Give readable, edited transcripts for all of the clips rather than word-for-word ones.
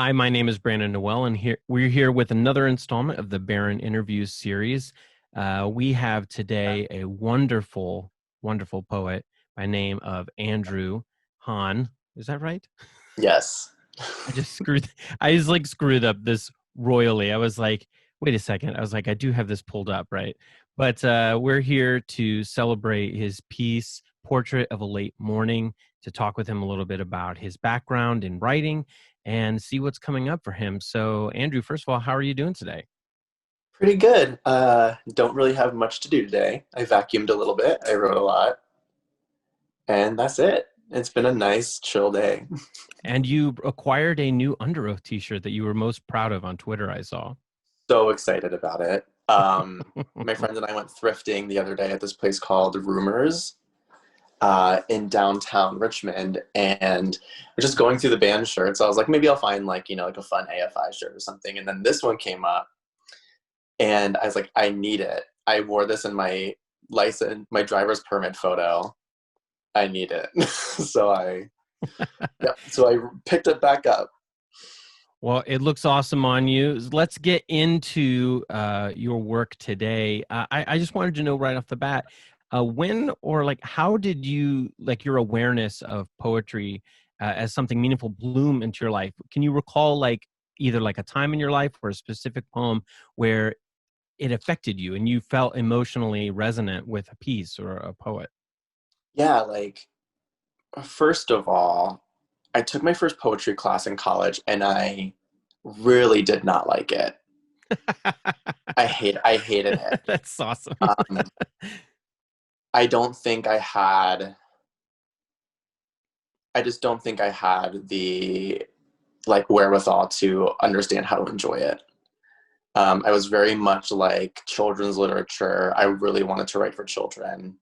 Hi, my name is Brandon Noel, and we're here with another installment of the Barren Interviews series. We have today a wonderful, wonderful poet by name of Andrew Hahn. Is that right? Yes. I just screwed. I just like screwed up this royally. I was like, wait a second. I was like, I do have this pulled up, right? But we're here to celebrate his piece, Portrait of a Late Morning, to talk with him a little bit about his background in writing and see what's coming up for him. So, Andrew, first of all, how are you doing today? Pretty good. Don't really have much to do today. I vacuumed a little bit. I wrote a lot. And that's it. It's been a nice, chill day. And you acquired a new Under Oath t-shirt that you were most proud of on Twitter, I saw. So excited about it. My friends and I went thrifting the other day at this place called Rumors in downtown Richmond. And we're just going through the band shirts. I was like, maybe I'll find like a fun AFI shirt or something. And then this one came up. And I was like, I need it. I wore this in my my driver's permit photo. I need it. So I picked it back up. Well, it looks awesome on you. Let's get into your work today. I just wanted to know right off the bat, when or like how did you like your awareness of poetry as something meaningful bloom into your life? Can you recall like either like a time in your life or a specific poem where it affected you and you felt emotionally resonant with a piece or a poet? Yeah, like first of all, I took my first poetry class in college and I really did not like it. I hated it. That's awesome. Um, I don't think I just don't think I had the like wherewithal to understand how to enjoy it. I was very much like children's literature. I really wanted to write for children.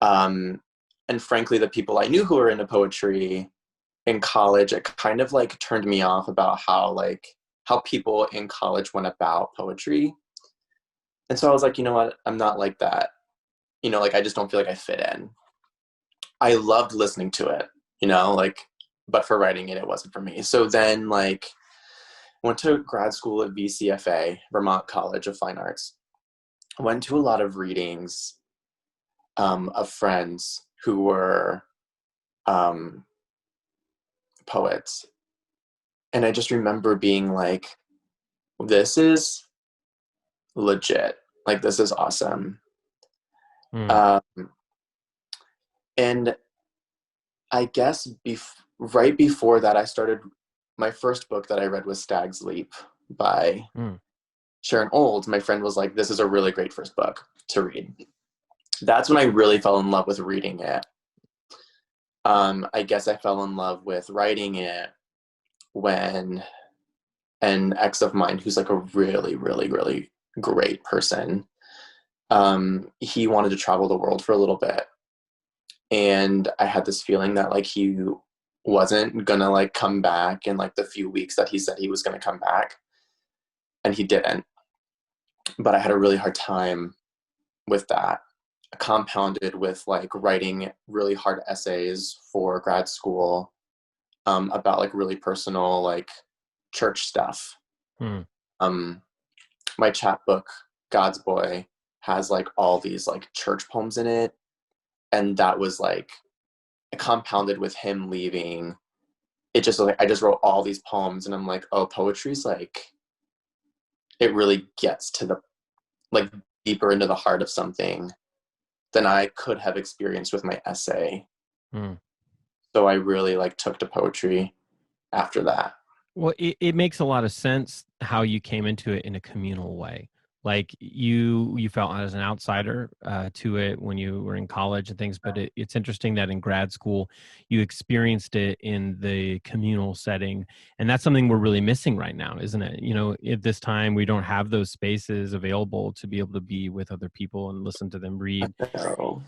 Um, and frankly, the people I knew who were into poetry in college, it kind of like turned me off about how people in college went about poetry. And so I was like, you know what? I'm not like that. Like I just don't feel like I fit in. I loved listening to it, like, but for writing it, it wasn't for me. So then like went to grad school at VCFA, Vermont College of Fine Arts. Went to a lot of readings of friends who were um, poets. And I just remember being like, this is legit. Like, this is awesome. Hmm. Um, and I guess right before that, I started my first book that I read was Stag's Leap by Hmm. Sharon Olds. My friend was like, this is a really great first book to read. That's when I really fell in love with reading it. I guess I fell in love with writing it when an ex of mine, who's like a really, really, really great person, he wanted to travel the world for a little bit. And I had this feeling that like he wasn't gonna like come back in like the few weeks that he said he was gonna come back. And he didn't. But I had a really hard time with that, compounded with like writing really hard essays for grad school about like really personal like church stuff. Hmm. Um, my chapbook, God's Boy, has like all these like church poems in it, and that was like compounded with him leaving. It just like I just wrote all these poems, and I'm like, oh, poetry's like it really gets to the like deeper into the heart of something than I could have experienced with my essay. Hmm. So I really like took to poetry after that. Well, it makes a lot of sense how you came into it in a communal way. Like you felt as an outsider to it when you were in college and things, but it's interesting that in grad school you experienced it in the communal setting, and that's something we're really missing right now, isn't it? At this time we don't have those spaces available to be able to be with other people and listen to them read. So,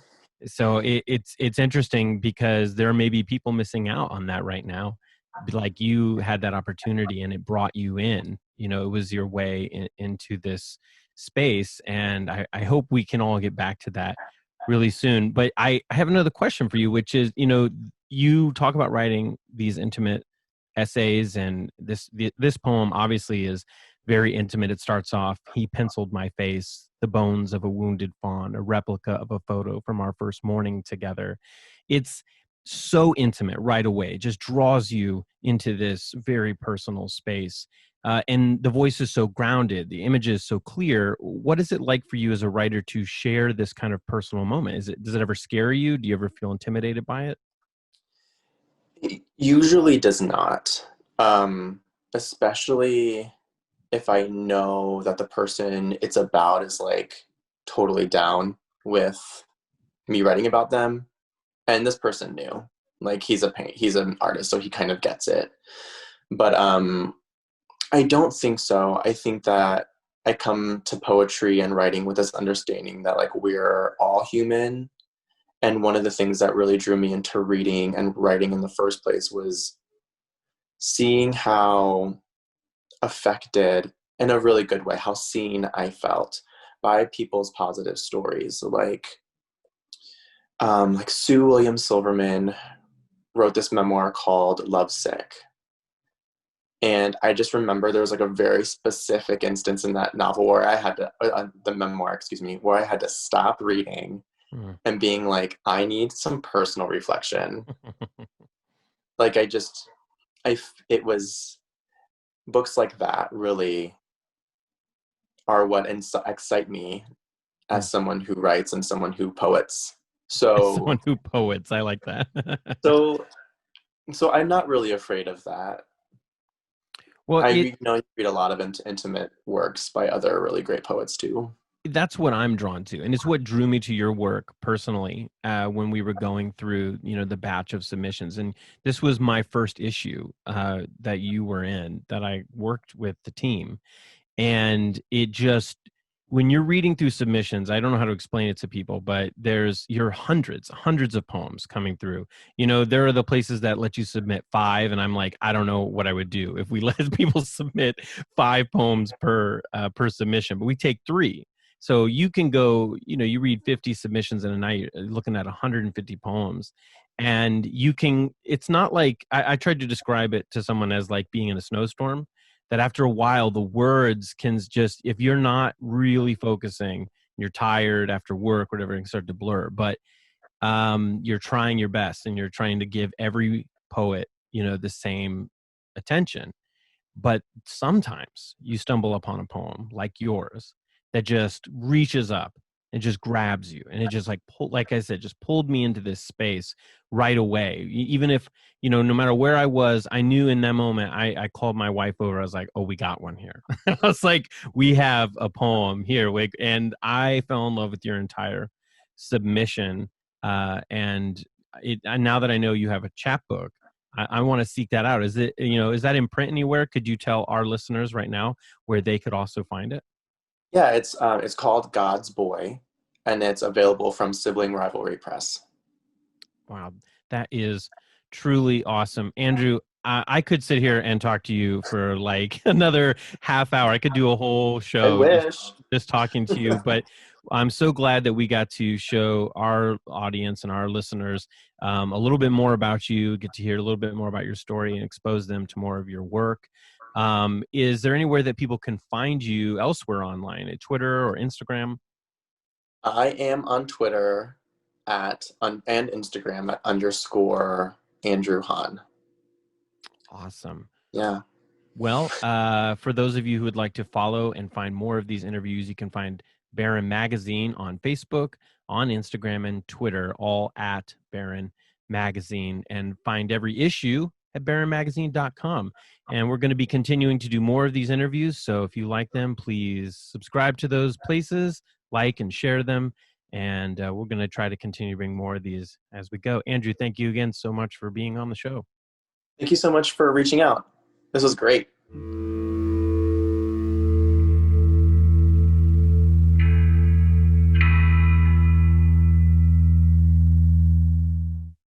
So it's interesting because there may be people missing out on that right now. Like you had that opportunity and it brought you in. It was your way into this space, and I hope we can all get back to that really soon. But I have another question for you, which is, you talk about writing these intimate essays, and this poem obviously is very intimate. It starts off, "He penciled my face, the bones of a wounded fawn, a replica of a photo from our first morning together." It's so intimate right away. It just draws you into this very personal space. And the voice is so grounded, the image is so clear. What is it like for you as a writer to share this kind of personal moment? Does it ever scare you? Do you ever feel intimidated by it? It usually does not, especially if I know that the person it's about is like totally down with me writing about them. And this person knew, like he's an artist, so he kind of gets it. But I don't think so. I think that I come to poetry and writing with this understanding that like we're all human. And one of the things that really drew me into reading and writing in the first place was seeing how affected, in a really good way, how seen I felt by people's positive stories. Like Sue Williams Silverman wrote this memoir called Lovesick. And I just remember there was like a very specific instance in that novel where I had to, the memoir, excuse me, where I had to stop reading Mm. and being like, I need some personal reflection. Like it was books like that really are what excite me Mm. as someone who writes and someone who poets. As So, someone who poets, I like that. so, so I'm not really afraid of that. Well, You know, you read a lot of intimate works by other really great poets too. that's what I'm drawn to, and it's what drew me to your work personally, when we were going through, the batch of submissions. And this was my first issue that you were in, that I worked with the team. And it just, when you're reading through submissions, I don't know how to explain it to people, but you're hundreds of poems coming through. There are the places that let you submit 5, and I'm like, I don't know what I would do if we let people submit 5 poems per submission, but we take 3. So you can go, you read 50 submissions in a night, you're looking at 150 poems. And it's not like, I tried to describe it to someone as like being in a snowstorm, that after a while the words can just, if you're not really focusing, you're tired after work, whatever, it can start to blur. But you're trying your best, and you're trying to give every poet the same attention. But sometimes you stumble upon a poem like yours that just reaches up and just grabs you, and it just like I said, just pulled me into this space right away. Even if, no matter where I was, I knew in that moment. I called my wife over. I was like, "Oh, we got one here." I was like, "We have a poem here." And I fell in love with your entire submission. And now that I know you have a chapbook, I want to seek that out. Is that in print anywhere? Could you tell our listeners right now where they could also find it? Yeah, it's called God's Boy, and it's available from Sibling Rivalry Press. Wow, that is truly awesome. Andrew, I could sit here and talk to you for like another half hour. I could do a whole I show wish. just talking to you, but I'm so glad that we got to show our audience and our listeners a little bit more about you, get to hear a little bit more about your story, and expose them to more of your work. Is there anywhere that people can find you elsewhere online, at Twitter or Instagram? I am on Twitter and Instagram at underscore Andrew Hahn. Awesome. Yeah. Well, for those of you who would like to follow and find more of these interviews, you can find Barren Magazine on Facebook, on Instagram, and Twitter, all at Barren Magazine, and find every issue at barrenmagazine.com. And we're going to be continuing to do more of these interviews. So if you like them, please subscribe to those places, like and share them. And we're going to try to continue to bring more of these as we go. Andrew, thank you again so much for being on the show. Thank you so much for reaching out. This was great.